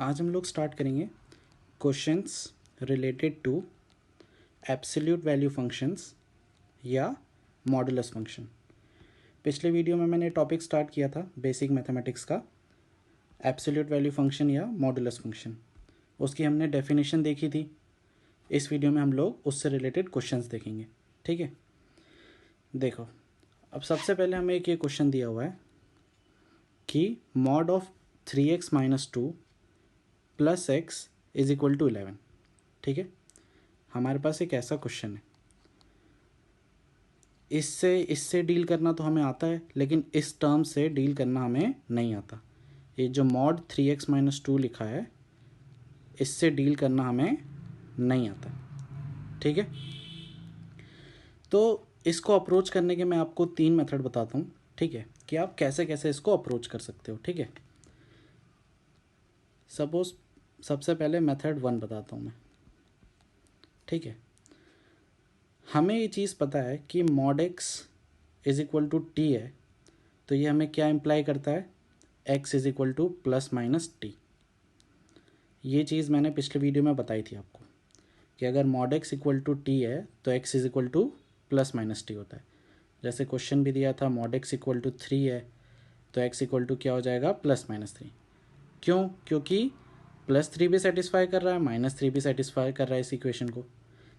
आज हम लोग स्टार्ट करेंगे questions related to absolute value functions या मॉडुलस फंक्शन। पिछले वीडियो में मैंने टॉपिक स्टार्ट किया था बेसिक मैथमेटिक्स का, एब्सोल्यूट वैल्यू फंक्शन या मॉडुलस फंक्शन। उसकी हमने डेफिनेशन देखी थी। इस वीडियो में हम लोग उससे रिलेटेड क्वेश्चंस देखेंगे। ठीक है, देखो अब सबसे पहले हमें एक ये क्वेश्चन दिया हुआ है कि mod of 3x - 2 plus x is equal to 11। ठीक है, हमारे पास एक ऐसा क्वेश्चन है। इससे डील करना तो हमें आता है, लेकिन इस टर्म से डील करना हमें नहीं आता। ये जो मॉड 3x - 2 लिखा है, इससे डील करना हमें नहीं आता। ठीक है, तो इसको अप्रोच करने के मैं आपको 3 मेथड बताता हूँ। ठीक है, कि आप कैसे कैसे इसको अप्रोच कर सकते हो। ठीक है, सपोज सबसे पहले मेथड 1 बताता हूँ मैं। ठीक है, हमें ये चीज़ पता है कि mod x is equal to t है, तो ये हमें क्या इम्प्लाई करता है, x is equal to plus minus t. ये चीज़ मैंने पिछले वीडियो में बताई थी आपको कि अगर mod x equal to t है तो x is equal to plus minus t होता है। जैसे क्वेश्चन भी दिया था, मॉड एक्स इक्वल टू 3 है तो x इक्वल टू क्या हो जाएगा, प्लस माइनस 3। क्यों? क्योंकि +3 भी सेटिस्फाई कर रहा है, -3 भी सेटिस्फाई कर रहा है इस इक्वेशन को,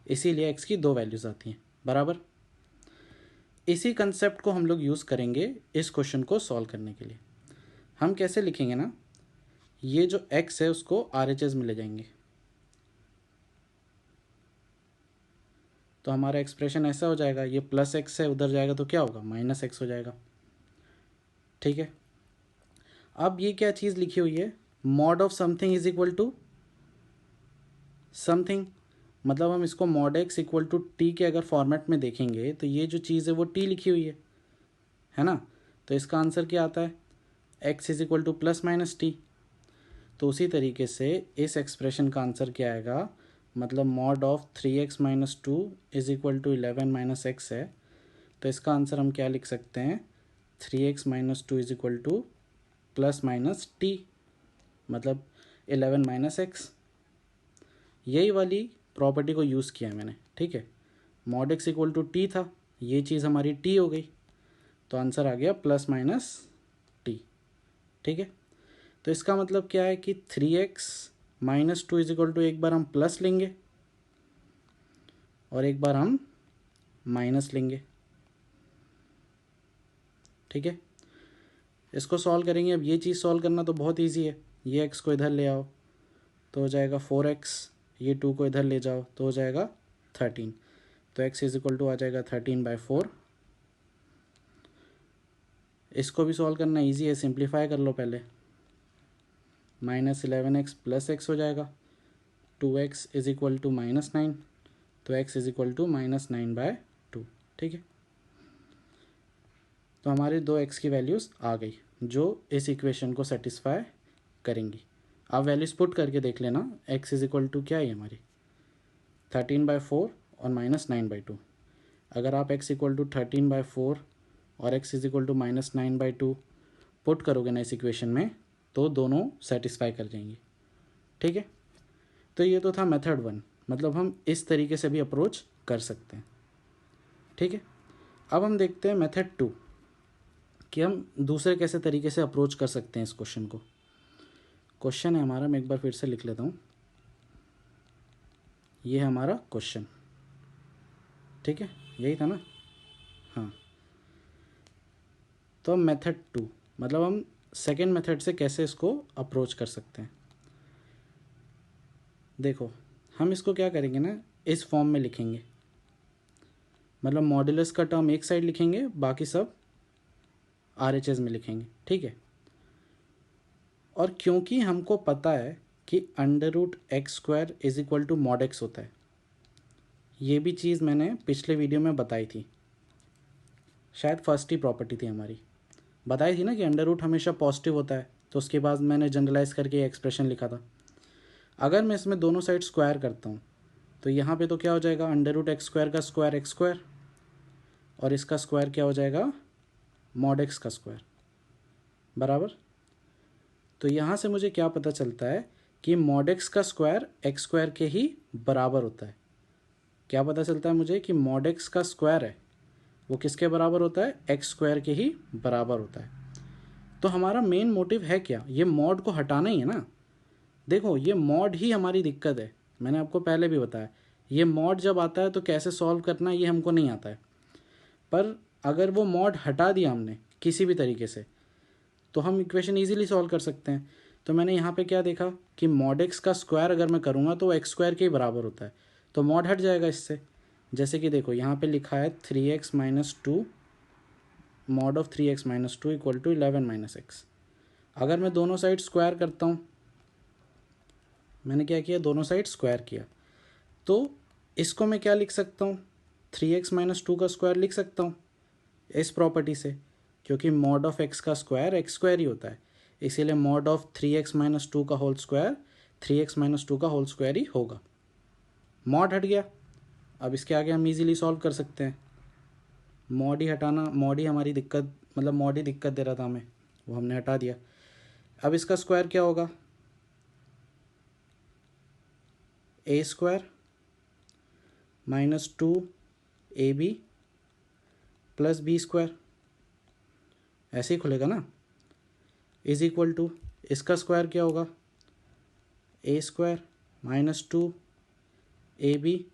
इसीलिए x की 2 वैल्यूज़ आती हैं बराबर। इसी कंसेप्ट को हम लोग यूज़ करेंगे इस क्वेश्चन को सॉल्व करने के लिए। हम कैसे लिखेंगे ना, ये जो x है उसको RHS में ले जाएंगे, तो हमारा एक्सप्रेशन ऐसा हो जाएगा, ये प्लस एक्स है उधर जाएगा तो क्या होगा, माइनस एक्स हो जाएगा। ठीक है, अब ये क्या चीज़ लिखी हुई है, mod of something is equal to something, मतलब हम इसको mod x equal to t के अगर फॉर्मेट में देखेंगे तो ये जो चीज़ है वो टी लिखी हुई है ना। तो इसका आंसर क्या आता है, x is equal to plus minus T. तो उसी तरीके से इस एक्सप्रेशन का आंसर क्या आएगा, मतलब mod of 3x - 2 is equal to 11 - x है, तो इसका आंसर हम क्या लिख सकते हैं, 3x - 2 is equal to plus minus T, मतलब 11 - x। यही वाली प्रॉपर्टी को यूज़ किया मैंने। ठीक है, mod x equal to t था, ये चीज़ हमारी टी हो गई, तो आंसर आ गया प्लस माइनस टी। ठीक है, तो इसका मतलब क्या है कि 3x - 2 इज इक्वल टू, एक बार हम प्लस लेंगे और एक बार हम माइनस लेंगे। ठीक है, इसको सॉल्व करेंगे। अब ये चीज़ सॉल्व करना तो बहुत इजी है, ये x को इधर ले आओ तो हो जाएगा 4x, ये 2 को इधर ले जाओ तो हो जाएगा 13, तो x इज इक्वल टू आ जाएगा 13/4। इसको भी सॉल्व करना इजी है, सिंप्लीफाई कर लो पहले, -11x प्लस एक्स हो जाएगा, 2x इज इक्वल टू -9, तो x इज इक्वल टू -9/2। ठीक है, तो हमारे 2 x की वैल्यूज़ आ गई जो इस इक्वेशन को सेटिस्फाई करेंगी। आप वैल्यूज़ पुट करके देख लेना, x इज इक्वल टू क्या है हमारी 13/4 और -9/2। अगर आप x इक्वल टू 13/4 और x is equal to -9/2 put करोगे ना इस इक्वेशन में, तो दोनों सेटिस्फाई कर जाएंगी। ठीक है, तो ये तो था मेथड 1, मतलब हम इस तरीके से भी अप्रोच कर सकते हैं। ठीक है, अब हम देखते हैं मेथड 2 कि हम दूसरे कैसे तरीके से अप्रोच कर सकते हैं इस क्वेश्चन को। क्वेश्चन है हमारा, मैं एक बार फिर से लिख लेता हूँ, ये है हमारा क्वेश्चन। ठीक है, यही था ना, हाँ। तो मेथड 2 मतलब हम सेकेंड मेथड से कैसे इसको अप्रोच कर सकते हैं। देखो हम इसको क्या करेंगे ना, इस फॉर्म में लिखेंगे, मतलब मॉड्यूलस का टर्म एक साइड लिखेंगे, बाकी सब RHS में लिखेंगे। ठीक है, और क्योंकि हमको पता है कि √x² is equal to mod x होता है, ये भी चीज़ मैंने पिछले वीडियो में बताई थी, शायद फर्स्ट ही प्रॉपर्टी थी हमारी, बताई थी ना कि अंडर रूट हमेशा पॉजिटिव होता है, तो उसके बाद मैंने जनरलाइज करके एक्सप्रेशन लिखा था। अगर मैं इसमें दोनों साइड स्क्वायर करता हूँ तो यहाँ पे तो क्या हो जाएगा, √x² का स्क्वायर x², और इसका स्क्वायर क्या हो जाएगा, मॉड एक्स का स्क्वायर बराबर। तो यहाँ से मुझे क्या पता चलता है कि मॉड एक्स का स्क्वायर एक्स स्क्वायर के ही बराबर होता है। क्या पता चलता है मुझे कि मॉड एक्स का स्क्वायर है वो किसके बराबर होता है, एक्स स्क्वायर के ही बराबर होता है। तो हमारा मेन मोटिव है क्या, ये मॉड को हटाना ही है ना। देखो ये मॉड ही हमारी दिक्कत है, मैंने आपको पहले भी बताया, ये मॉड जब आता है तो कैसे सॉल्व करना है ये हमको नहीं आता है। पर अगर वो मॉड हटा दिया हमने किसी भी तरीके से तो हम इक्वेशन इजीली सॉल्व कर सकते हैं। तो मैंने यहाँ पे क्या देखा कि मॉड एक्स का स्क्वायर अगर मैं करूँगा तो वो एक्स स्क्वायर के ही बराबर होता है, तो मॉड हट जाएगा इससे। जैसे कि देखो यहाँ पे लिखा है 3x minus two mod of 3x minus two equal to 11 minus x. अगर मैं दोनों साइड स्क्वायर करता हूँ, मैंने क्या किया, दोनों साइड स्क्वायर किया, तो इसको मैं क्या लिख सकता हूँ, 3x माइनस टू का स्क्वायर लिख सकता हूँ इस प्रॉपर्टी से, क्योंकि मॉड ऑफ एक्स का स्क्वायर एक्स स्क्वायर ही होता है, इसीलिए mod of 3x minus two का whole square 3x minus two का होल स्क्वायर ही होगा। मॉड हट गया, अब इसके आगे हम इजीली सॉल्व कर सकते हैं। मॉड ही हटाना, मॉड ही हमारी दिक्कत, मतलब मॉड ही दिक्कत दे रहा था हमें, वो हमने हटा दिया। अब इसका स्क्वायर क्या होगा, A square minus two A B plus B square, ऐसे ही खुलेगा ना, इज इक्वल टू इसका स्क्वायर क्या होगा, A square minus two A B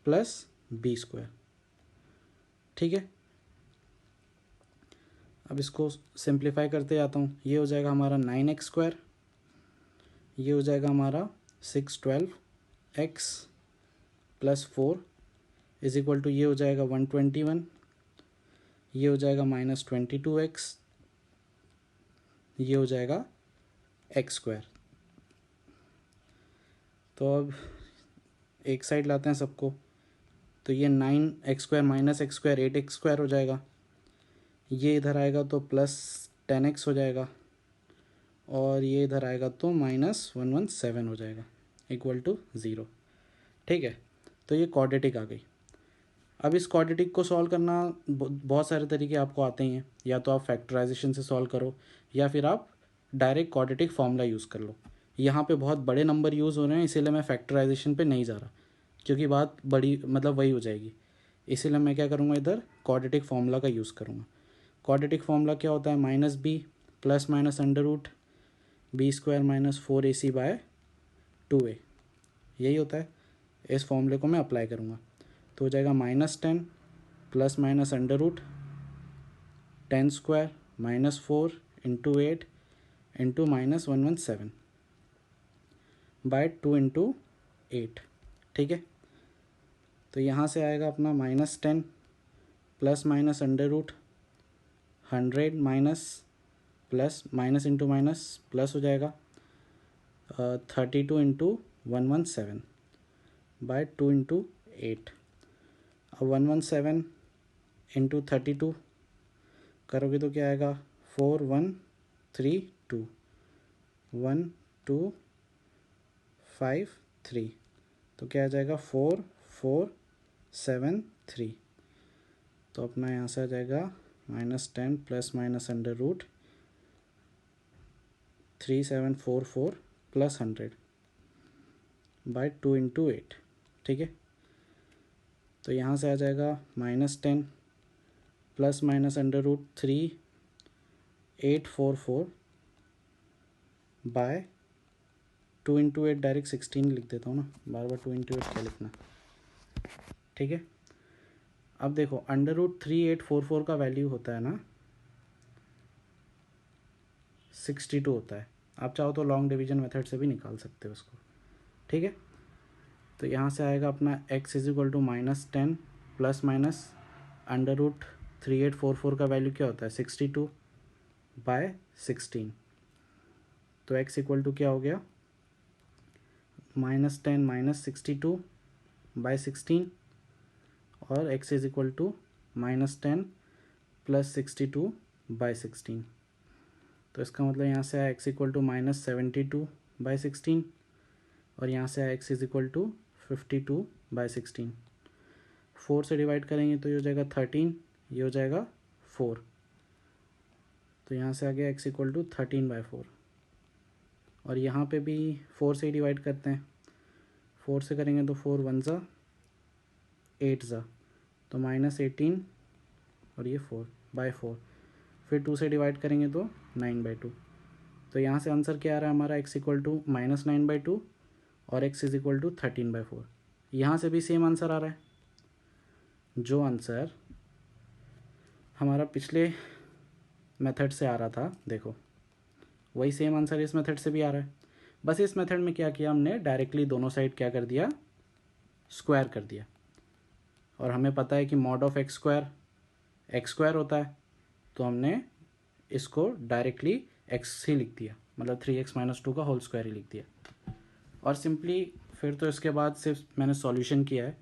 plus B square. ठीक है, अब इसको सिंप्लीफाई करते जाता हूँ, ये हो जाएगा हमारा 9x स्क्वायर, ये हो जाएगा हमारा 612x plus 4 is equal to ये हो जाएगा 121, ये हो जाएगा माइनस 22x, ये हो जाएगा एक्स स्क्वायर। तो अब एक साइड लाते हैं सबको, तो ये 9x square minus x square 8x square हो जाएगा, ये इधर आएगा तो प्लस 10x हो जाएगा, और ये इधर आएगा तो माइनस 117 हो जाएगा इक्वल टू 0। ठीक है, तो ये क्वाड्रेटिक आ गई। अब इस क्वाड्रेटिक को सॉल्व करना बहुत सारे तरीके आपको आते ही हैं, या तो आप फैक्टराइजेशन से सॉल्व करो या फिर आप डायरेक्ट क्वाड्रेटिक फॉर्मूला यूज़ कर लो। यहाँ पे बहुत बड़े नंबर यूज़ हो रहे हैं, इसीलिए मैं फैक्टराइजेशन पे नहीं जा रहा, क्योंकि बात बड़ी मतलब वही हो जाएगी, इसीलिए मैं क्या करूँगा, इधर क्वाड्रेटिक फॉर्मूला का यूज़ करूँगा। क्वाड्रेटिक फॉर्मूला क्या होता है, minus b plus minus under root b square minus 4ac by 2a, यही होता है। इस फॉर्मूले को मैं अप्लाई करूँगा तो हो जाएगा -10 plus minus under root 10 square minus 4 into 8 into minus 117 by 2 into 8। ठीक है, तो यहाँ से आएगा अपना -10 plus minus under root 100 minus plus minus into minus plus हो जाएगा 32 इंटू 117 बाय 2 इंटू 8। अब 117 इंटू 32 करोगे तो क्या आएगा, 4132 1253, तो क्या आ जाएगा 4473। तो अपना यहाँ से आ जाएगा -10 plus minus under root 3744 plus 100 by 2 into 8। ठीक है, तो यहाँ से आ जाएगा -10 plus minus under root 3844 by 2 into 8, direct 16 लिख देता हूँ ना, बार बार 2 इंटू 8 क्या लिखना। ठीक है, अब देखो अंडर रूट 3844 का वैल्यू होता है ना 62 होता है, आप चाहो तो लॉन्ग डिवीजन मेथड से भी निकाल सकते हो उसको। ठीक है, तो यहाँ से आएगा अपना x is equal to -10 plus minus under root 3844 का वैल्यू क्या होता है 62 बाय 16, तो x इक्वल टू क्या हो गया -10 माइनस 62 बाय 16, और x is equal to -10 plus 62 by 16। तो इसका मतलब यहाँ से आया x इक्वल टू -72 बाय 16, और यहाँ से आया x is equal to 52 by 16। 4 से डिवाइड करेंगे तो ये हो जाएगा 13, ये हो जाएगा 4, तो यहाँ से आ गया x इक्वल टू 13 बाय 4, और यहाँ पे भी 4 से डिवाइड करते हैं। 4 से करेंगे तो 4 1 ज़ा 8 ज़ा, तो -18 और ये 4/4। फिर 2 से डिवाइड करेंगे तो 9/2। तो यहाँ से आंसर क्या आ रहा है हमारा, x इक्वल टू -9/2 और x इज इक्वल टू 13/4। यहाँ से भी सेम आंसर आ रहा है, जो आंसर हमारा पिछले मेथड से आ रहा था, देखो वही सेम आंसर इस मेथड से भी आ रहा है। बस इस मेथड में क्या किया हमने, डायरेक्टली दोनों साइड क्या कर दिया, स्क्वायर कर दिया। और हमें पता है कि मॉड ऑफ एक्स स्क्वायर होता है, तो हमने इसको डायरेक्टली एक्स ही लिख दिया, मतलब 3x - 2 का होल स्क्वायर ही लिख दिया। और सिंपली फिर तो इसके बाद सिर्फ मैंने सॉल्यूशन किया है।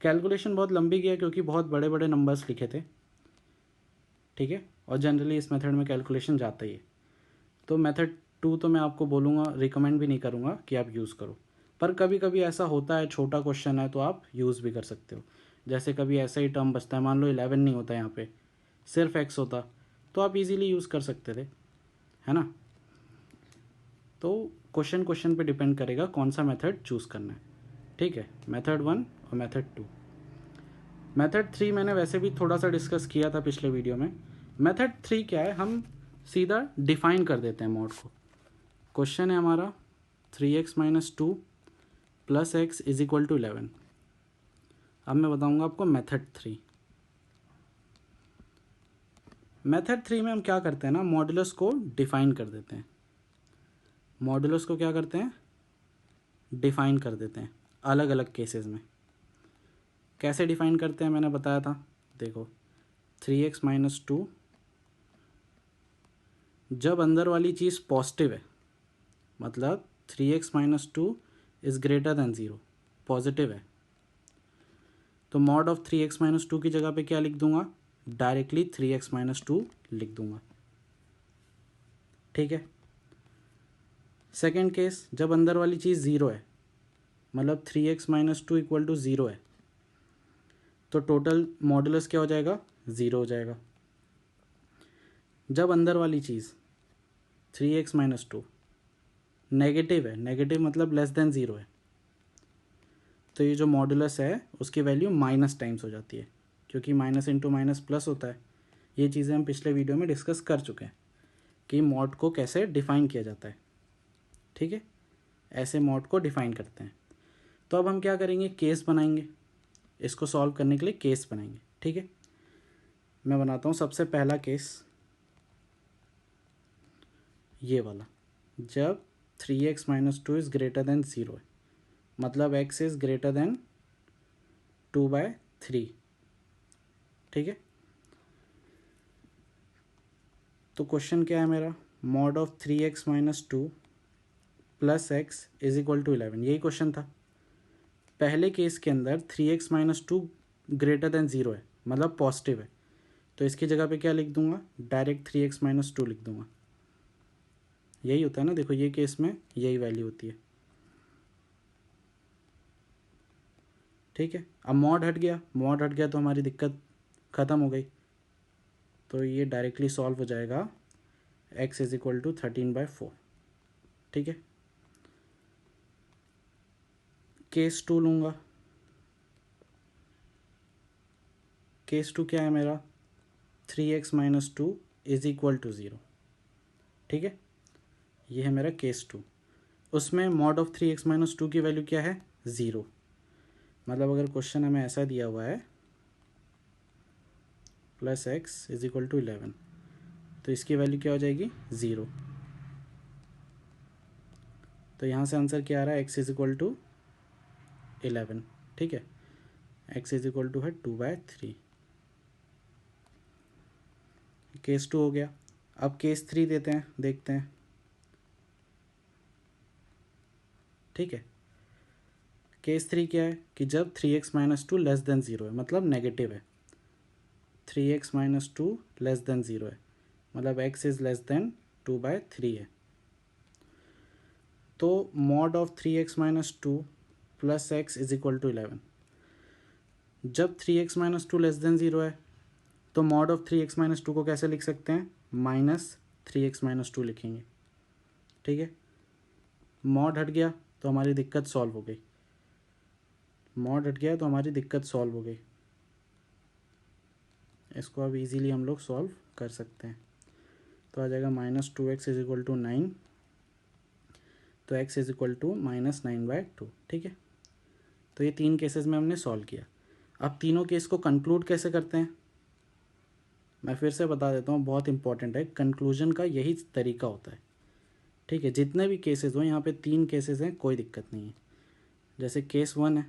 कैलकुलेशन बहुत लंबी किया क्योंकि बहुत बड़े बड़े नंबर्स लिखे थे, ठीक है। और जनरली इस मेथड में कैलकुलेशन जाता ही है। तो मेथड 2 तो मैं आपको बोलूँगा, रिकमेंड भी नहीं करूँगा कि आप यूज़ करो, पर कभी कभी ऐसा होता है, छोटा क्वेश्चन है तो आप यूज़ भी कर सकते हो। जैसे कभी ऐसा ही टर्म बचता है, मान लो 11 नहीं होता यहाँ पे, सिर्फ x होता, तो आप इजीली यूज़ कर सकते थे, है ना। तो क्वेश्चन पे डिपेंड करेगा कौन सा मेथड चूज़ करना है, ठीक है। मेथड 1 और मेथड 2। मेथड 3 मैंने वैसे भी थोड़ा सा डिस्कस किया था पिछले वीडियो में। मेथड 3 क्या है, हम सीधा डिफाइन कर देते हैं मॉड को। क्वेश्चन है हमारा 3x - 2 + x is equal to 11। अब मैं बताऊंगा आपको मेथड 3। मेथड 3 में हम क्या करते हैं ना, मॉडुलस को डिफाइन कर देते हैं। मॉडुलस को क्या करते हैं, डिफाइन कर देते हैं अलग अलग केसेस में। कैसे डिफाइन करते हैं मैंने बताया था, देखो 3x - 2, जब अंदर वाली चीज़ पॉजिटिव है, मतलब 3x - 2 is greater than 0, positive है, तो मॉड ऑफ 3x - 2 की जगह पे क्या लिख दूंगा, डायरेक्टली 3x - 2 लिख दूंगा, ठीक है। सेकेंड केस, जब अंदर वाली चीज़ 0 है, मतलब 3x - 2 इक्वल टू 0 है, तो टोटल मॉडुलस क्या हो जाएगा, 0 हो जाएगा। जब अंदर वाली चीज़ 3x - 2 नेगेटिव है, नेगेटिव मतलब लेस देन 0 है, तो ये जो मॉडुलस है उसकी वैल्यू माइनस टाइम्स हो जाती है, क्योंकि माइनस इंटू माइनस प्लस होता है। ये चीज़ें हम पिछले वीडियो में डिस्कस कर चुके हैं कि मॉड को कैसे डिफ़ाइन किया जाता है, ठीक है। ऐसे मॉड को डिफ़ाइन करते हैं। तो अब हम क्या करेंगे, केस बनाएंगे, इसको सॉल्व करने के लिए केस बनाएंगे, ठीक है। मैं बनाता हूँ सबसे पहला केस, ये वाला, जब 3x - 2 इज़ ग्रेटर देन 0 है, मतलब x इज़ ग्रेटर देन 2/3, ठीक है। तो क्वेश्चन क्या है मेरा, mod of 3x - 2 + x is equal to 11, यही क्वेश्चन था। पहले केस के अंदर 3x - 2 ग्रेटर देन 0 है, मतलब पॉजिटिव है, तो इसकी जगह पे क्या लिख दूंगा, डायरेक्ट 3x - 2 लिख दूंगा। यही होता है ना, देखो ये केस में यही वैल्यू होती है, ठीक है। अब मॉड हट गया, मॉड हट गया तो हमारी दिक्कत ख़त्म हो गई, तो ये डायरेक्टली सॉल्व हो जाएगा, x इज इक्वल टू 13/4, ठीक है। केस 2 लूँगा, केस 2 क्या है मेरा, 3x - 2 इज इक्वल टू 0, ठीक है। ये है मेरा केस 2। उसमें मॉड ऑफ 3x - 2 की वैल्यू क्या है, 0, मतलब अगर क्वेश्चन हमें ऐसा दिया हुआ है + x इज इक्वल टू 11, तो इसकी वैल्यू क्या हो जाएगी, 0। तो यहाँ से आंसर क्या आ रहा है, x इज इक्वल टू 11, ठीक है। x इज इक्वल टू है 2/3। केस 2 हो गया। अब केस 3 देते हैं, देखते हैं, ठीक है। केस 3 क्या है कि जब 3x - 2 लेस देन 0 है, मतलब नेगेटिव है, 3x - 2 लेस देन 0 है, मतलब x इज़ लेस देन 2/3 है। तो mod of 3x - 2 + x is equal to 11, जब 3x - 2 लेस देन 0 है, तो मॉड ऑफ 3x - 2 को कैसे लिख सकते हैं, -3x - 2 लिखेंगे, ठीक है। मॉड हट गया तो हमारी दिक्कत सॉल्व हो गई, मॉड हट गया तो हमारी दिक्कत सॉल्व हो गई। इसको अब इजीली हम लोग सॉल्व कर सकते हैं। तो आ जाएगा -2x इज इक्वल टू 9, तो x इज इक्वल टू -9/2। ठीक है, तो ये 3 केसेस में हमने सॉल्व किया। अब तीनों केस को कंक्लूड कैसे करते हैं, मैं फिर से बता देता हूँ, बहुत इंपॉर्टेंट है। कंक्लूजन का यही तरीका होता है। ठीक है, जितने भी केसेस हो, यहाँ पे 3 केसेस हैं, कोई दिक्कत नहीं है। जैसे केस 1 है,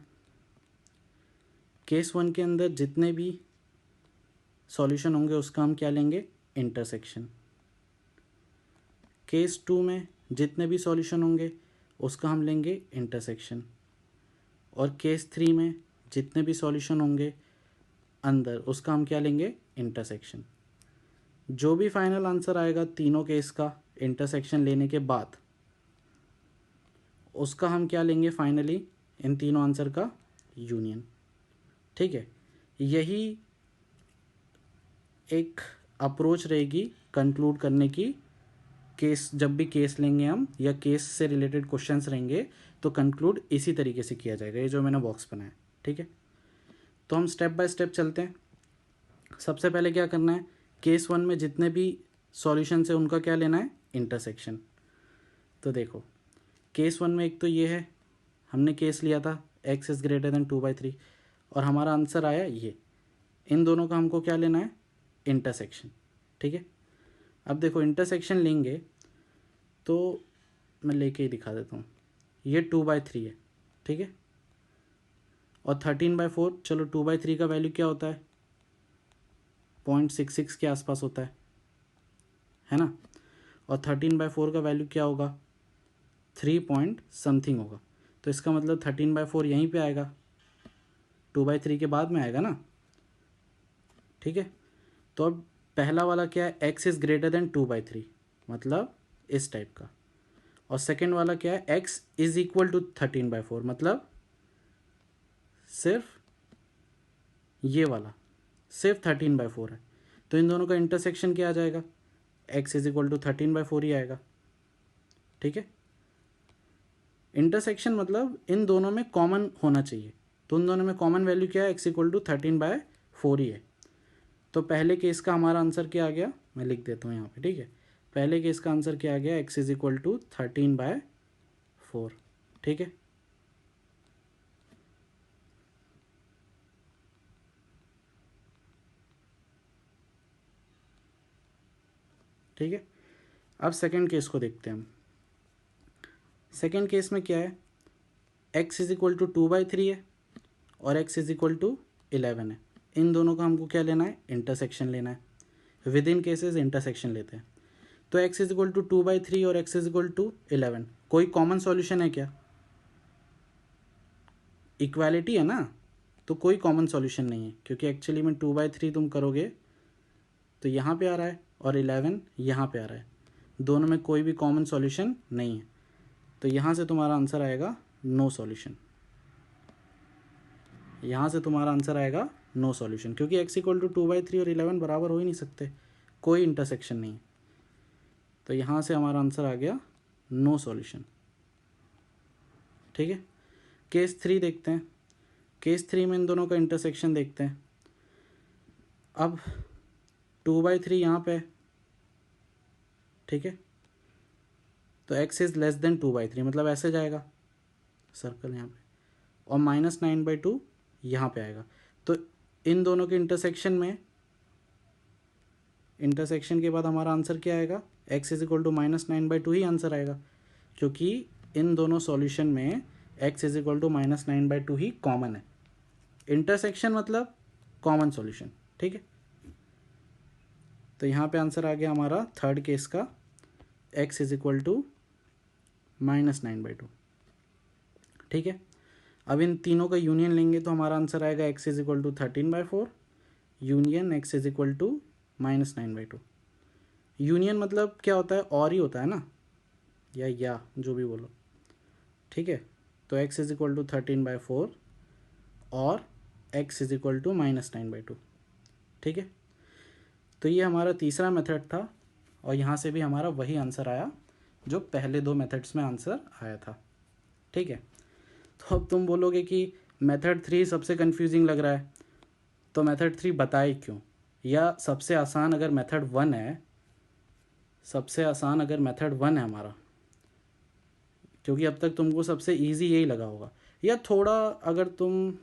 केस 1 के अंदर जितने भी सॉल्यूशन होंगे उसका हम क्या लेंगे, इंटरसेक्शन। केस 2 में जितने भी सॉल्यूशन होंगे उसका हम लेंगे इंटरसेक्शन। और केस 3 में जितने भी सॉल्यूशन होंगे अंदर उसका हम क्या लेंगे, इंटरसेक्शन। जो भी फाइनल आंसर आएगा तीनों केस का इंटरसेक्शन लेने के बाद, उसका हम क्या लेंगे फाइनली, इन तीनों आंसर का यूनियन। ठीक है, यही एक अप्रोच रहेगी कंक्लूड करने की। केस जब भी केस लेंगे हम या केस से रिलेटेड क्वेश्चंस रहेंगे तो कंक्लूड इसी तरीके से किया जाएगा, ये जो मैंने बॉक्स बनाया। ठीक है, तो हम स्टेप बाय स्टेप चलते हैं। सबसे पहले क्या करना है, केस 1 में जितने भी सॉल्यूशंस है उनका क्या लेना है, इंटरसेक्शन। तो देखो केस 1 में एक तो ये है, हमने केस लिया था x इज़ ग्रेटर देन 2/3 और हमारा आंसर आया ये। इन दोनों का हमको क्या लेना है, इंटरसेक्शन। ठीक है, अब देखो इंटरसेक्शन लेंगे तो मैं लेके ही दिखा देता हूँ। ये 2/3 है, ठीक है, और 13/4, चलो 2/3 का वैल्यू क्या होता है, 0.66 के आसपास होता है ना। और 13/4 का वैल्यू क्या होगा, 3 पॉइंट समथिंग होगा। तो इसका मतलब 13/4 यहीं पे आएगा, 2/3 के बाद में आएगा ना। ठीक है, तो अब पहला वाला क्या है, x इज़ ग्रेटर देन 2/3, मतलब इस टाइप का। और सेकेंड वाला क्या है, x इज इक्वल टू 13/4, मतलब सिर्फ ये वाला सिर्फ 13/4 है। तो इन दोनों का इंटरसेक्शन क्या आ जाएगा, x इज इक्वल टू 13/4 ही आएगा। ठीक है, इंटरसेक्शन मतलब इन दोनों में कॉमन होना चाहिए। तो उन दोनों में कॉमन वैल्यू क्या है, x इक्वल टू 13/4 ही है। तो पहले केस का हमारा आंसर क्या आ गया, मैं लिख देता हूँ यहाँ पे। ठीक है, पहले केस का आंसर क्या आ गया, x इज इक्वल टू 13/4। ठीक है, ठीक है, अब सेकेंड केस को देखते हैं हम। सेकेंड केस में क्या है, x इज इक्वल टू 2/3 है और x इज इक्वल टू 11 है। इन दोनों का हमको क्या लेना है, इंटरसेक्शन लेना है। विद इन केसेस इंटरसेक्शन लेते हैं। तो x इज इक्वल टू 2/3 और x इज इक्वल टू 11, कोई कॉमन सॉल्यूशन है क्या, इक्वालिटी है ना, तो कोई कॉमन सॉल्यूशन नहीं है, क्योंकि एक्चुअली में 2/3 तुम करोगे तो यहाँ पे आ रहा है और 11 यहाँ पे आ रहा है, दोनों में कोई भी कॉमन सॉल्यूशन नहीं है। तो यहाँ से तुम्हारा आंसर आएगा नो सॉल्यूशन, यहाँ से तुम्हारा आंसर आएगा नो सॉल्यूशन, क्योंकि x इक्वल टू 2/3 और 11 बराबर हो ही नहीं सकते, कोई इंटरसेक्शन नहीं है। तो यहाँ से हमारा आंसर आ गया नो सॉल्यूशन। ठीक है, केस 3 देखते हैं। केस 3 में इन दोनों का इंटरसेक्शन देखते हैं। अब 2/3 यहाँ पे, ठीक है, तो x इज़ लेस देन 2/3, मतलब ऐसे जाएगा सर्कल यहाँ पे, और -9/2 यहाँ पे आएगा। तो इन दोनों के इंटरसेक्शन में, इंटरसेक्शन के बाद हमारा आंसर क्या आएगा, x इज इक्वल टू -9/2 ही आंसर आएगा, क्योंकि इन दोनों सॉल्यूशन में x इज इक्वल टू -9/2 ही कॉमन है। इंटरसेक्शन मतलब कॉमन सॉल्यूशन। ठीक है, तो यहाँ पे आंसर आ गया हमारा थर्ड केस का, x इज इक्वल टू -9/2। ठीक है, अब इन तीनों का यूनियन लेंगे तो हमारा आंसर आएगा x is equal to 13/4 union x is equal to -9/2। Union मतलब क्या होता है, और ही होता है ना, या जो भी बोलो। ठीक है, तो x इज इक्वल टू 13/4 और x इज इक्वल टू -9/2। ठीक है, तो ये हमारा तीसरा मेथड था और यहाँ से भी हमारा वही आंसर आया जो पहले 2 मेथड्स में आंसर आया था। ठीक है, तो अब तुम बोलोगे कि मेथड 3 सबसे कंफ्यूजिंग लग रहा है, तो मेथड 3 बताए क्यों, या सबसे आसान अगर मेथड 1 है, सबसे आसान अगर मेथड 1 है हमारा, क्योंकि अब तक तुमको सबसे इजी यही लगा होगा, या थोड़ा अगर तुम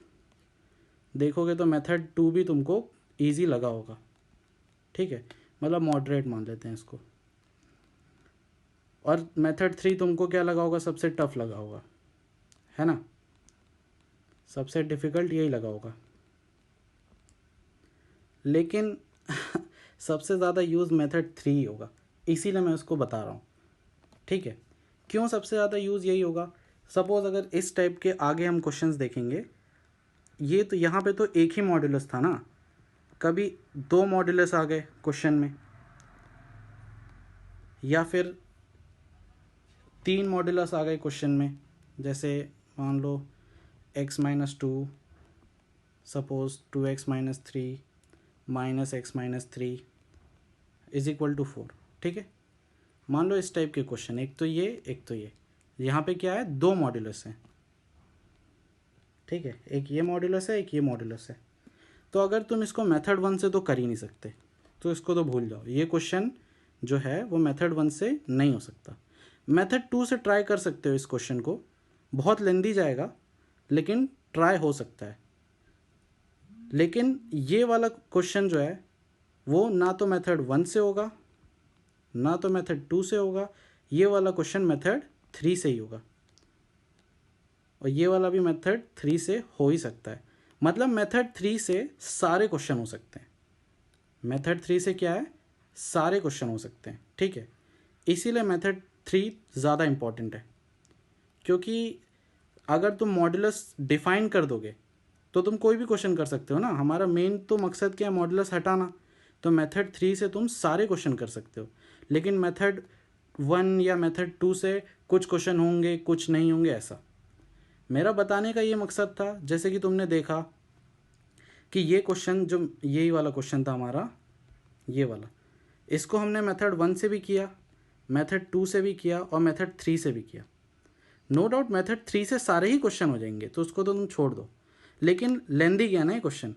देखोगे तो मेथड 2 भी तुमको इजी लगा होगा। ठीक है, मतलब मॉडरेट मान लेते हैं इसको। और मेथड 3 तुमको क्या लगा होगा, सबसे टफ लगा होगा, है ना, सबसे डिफ़िकल्ट यही लगा होगा। लेकिन सबसे ज़्यादा यूज़ मेथड 3 ही होगा, इसीलिए मैं उसको बता रहा हूँ। ठीक है, क्यों सबसे ज़्यादा यूज़ यही होगा, सपोज़ अगर इस टाइप के आगे हम क्वेश्चंस देखेंगे, ये तो यहाँ पे तो एक ही मॉड्यूलस था ना, कभी 2 मॉड्यूलस आ गए क्वेश्चन में, या फिर 3 मॉड्यूलस आ गए क्वेश्चन में, जैसे मान लो x-2 suppose 2x-3 -x-3 is equal to 4। ठीक है, मान लो इस टाइप के क्वेश्चन, एक तो ये एक तो ये, यहाँ पे क्या है, 2 मॉड्यूलस हैं। ठीक है, एक ये मॉड्यूलस है, एक ये मॉड्यूलस है। तो अगर तुम इसको मेथड 1 से तो कर ही नहीं सकते, तो इसको तो भूल जाओ, ये क्वेश्चन जो है वो मेथड 1 से नहीं हो सकता। मेथड 2 से ट्राई कर सकते हो इस क्वेश्चन को, बहुत लेंदी जाएगा लेकिन ट्राई हो सकता है। लेकिन ये वाला क्वेश्चन जो है वो ना तो मेथड 1 से होगा, ना तो मेथड 2 से होगा, ये वाला क्वेश्चन मेथड 3 से ही होगा, और ये वाला भी मेथड 3 से हो ही सकता है। मतलब मेथड 3 से सारे क्वेश्चन हो सकते हैं। मेथड 3 से क्या है, सारे क्वेश्चन हो सकते हैं। ठीक है, इसीलिए मेथड 3 ज़्यादा इम्पॉर्टेंट है, क्योंकि अगर तुम मॉड्यूलस डिफाइन कर दोगे तो तुम कोई भी क्वेश्चन कर सकते हो ना। हमारा मेन तो मकसद क्या है, मॉड्यूलस हटाना। तो मेथड 3 से तुम सारे क्वेश्चन कर सकते हो, लेकिन मेथड 1 या मेथड 2 से कुछ क्वेश्चन होंगे, कुछ नहीं होंगे। ऐसा मेरा बताने का ये मकसद था। जैसे कि तुमने देखा कि ये क्वेश्चन जो यही वाला क्वेश्चन था हमारा, ये वाला, इसको हमने मेथड 1 से भी किया, मेथड 2 से भी किया और मेथड 3 से भी किया। नो डाउट मेथड 3 से सारे ही क्वेश्चन हो जाएंगे, तो उसको तो तुम छोड़ दो, लेकिन लेंदी गया ना ये क्वेश्चन।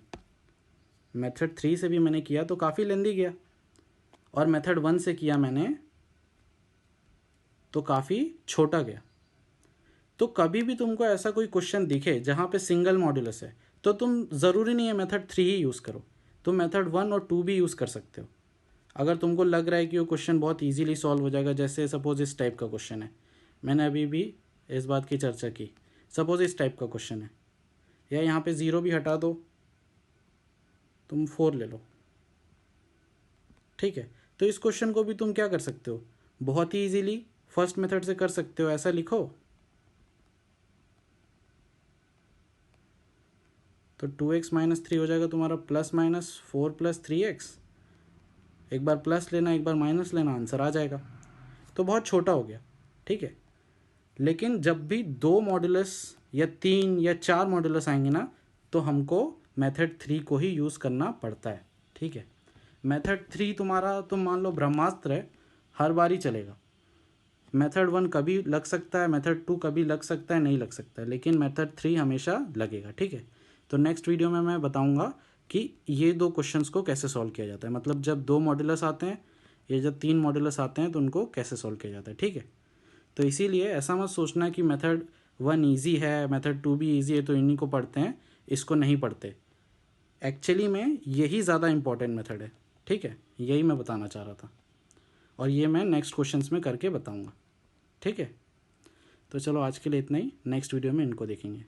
मेथड 3 से भी मैंने किया तो काफ़ी लेंदी गया, और मेथड 1 से किया मैंने तो काफ़ी छोटा गया। तो कभी भी तुमको ऐसा कोई क्वेश्चन दिखे जहाँ पे सिंगल मॉड्यूलस है, तो तुम ज़रूरी नहीं है मेथड 3 ही यूज़ करो, तुम मेथड 1 और 2 भी यूज़ कर सकते हो। अगर तुमको लग रहा है कि वो क्वेश्चन बहुत ईजीली सॉल्व हो जाएगा, जैसे सपोज इस टाइप का क्वेश्चन है, मैंने अभी भी इस बात की चर्चा की, सपोज इस टाइप का क्वेश्चन है, या यहाँ पे 0 भी हटा दो, तुम 4 ले लो। ठीक है, तो इस क्वेश्चन को भी तुम क्या कर सकते हो, बहुत ही इजीली फर्स्ट मेथड से कर सकते हो। ऐसा लिखो तो 2x-3 हो जाएगा तुम्हारा +-4 + 3x। एक बार प्लस लेना, एक बार माइनस लेना, आंसर आ जाएगा। तो बहुत छोटा हो गया। ठीक है, लेकिन जब भी 2 मॉड्यूलस या 3 या 4 मॉड्यूलस आएंगे ना, तो हमको मेथड 3 को ही यूज़ करना पड़ता है। ठीक है, मेथड 3 तुम्हारा, तुम मान लो ब्रह्मास्त्र है, हर बार ही चलेगा। मेथड 1 कभी लग सकता है, मेथड 2 कभी लग सकता है, नहीं लग सकता है, लेकिन मेथड 3 हमेशा लगेगा। ठीक है, तो नेक्स्ट वीडियो में मैं बताऊंगा कि ये 2 क्वेश्चंस को कैसे सॉल्व किया जाता है। मतलब जब 2 मॉड्यूलस आते हैं या जब 3 मॉड्यूलस आते हैं तो उनको कैसे सॉल्व किया जाता है। ठीक है, तो इसीलिए ऐसा मत सोचना कि मेथड 1 ईजी है, मेथड 2 भी ईजी है तो इन्हीं को पढ़ते हैं, इसको नहीं पढ़ते। एक्चुअली में यही ज़्यादा इंपॉर्टेंट मेथड है। ठीक है, यही मैं बताना चाह रहा था, और ये मैं नेक्स्ट क्वेश्चंस में करके बताऊंगा। ठीक है, तो चलो आज के लिए इतना ही, नेक्स्ट वीडियो में इनको देखेंगे।